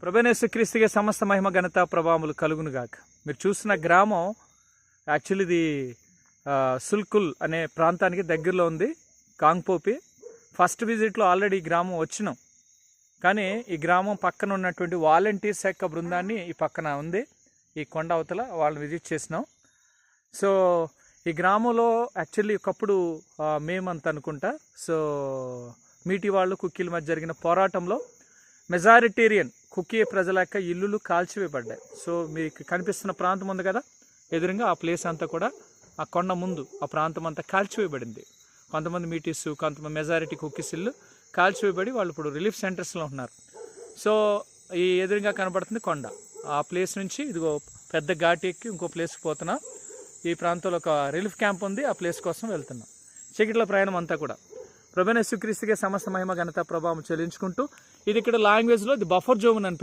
ప్రభునేసుక్రీస్తుకే సమస్త మహిమ ఘనత ప్రభావములు కలుగునుగాక. మీరు చూసిన గ్రామం యాక్చువల్లీ ఇది సుల్కుల్ అనే ప్రాంతానికి దగ్గరలో ఉంది, కాంగ్పోపి. ఫస్ట్ విజిట్లో ఆల్రెడీ ఈ గ్రామం వచ్చినాం, కానీ ఈ గ్రామం పక్కన ఉన్నటువంటి వాలంటీర్ శాఖ బృందాన్ని ఈ పక్కన ఉంది, ఈ కొండ అవతల వాళ్ళని విజిట్ చేసినాం. సో ఈ గ్రామంలో యాక్చువల్లీ ఒకప్పుడు మేమంత అనుకుంటా, సో మీటి వాళ్ళు కుక్కీల మధ్య జరిగిన పోరాటంలో మెజారిటేరియన్ కుక్కీ ప్రజల యొక్క ఇల్లులు కాల్చివేయబడ్డాయి. సో మీకు కనిపిస్తున్న ప్రాంతం ఉంది కదా ఎదురుగా, ఆ ప్లేస్ అంతా కూడా ఆ కొండ ముందు ఆ ప్రాంతం అంతా కాల్చివేయబడింది. కొంతమంది మీటీస్, కొంతమంది మెజారిటీ కుక్కీస్ ఇల్లు కాల్చివేయబడి వాళ్ళు ఇప్పుడు రిలీఫ్ సెంటర్స్లో ఉన్నారు. సో ఈ ఎదురుగా కనబడుతుంది కొండ. ఆ ప్లేస్ నుంచి ఇదిగో పెద్ద ఘాటి ఎక్కి ఇంకో ప్లేస్కి పోతున్నాం. ఈ ప్రాంతంలో ఒక రిలీఫ్ క్యాంప్ ఉంది, ఆ ప్లేస్ కోసం వెళ్తున్నాం. చీకట్ల ప్రయాణం అంతా కూడా ప్రభువైన యేసుక్రీస్తుకే సమస్త మహిమ ఘనత ప్రభావం చెల్లించుకుంటూ, ఇది ఇక్కడ లాంగ్వేజ్లో ది బఫర్ జోన్ అని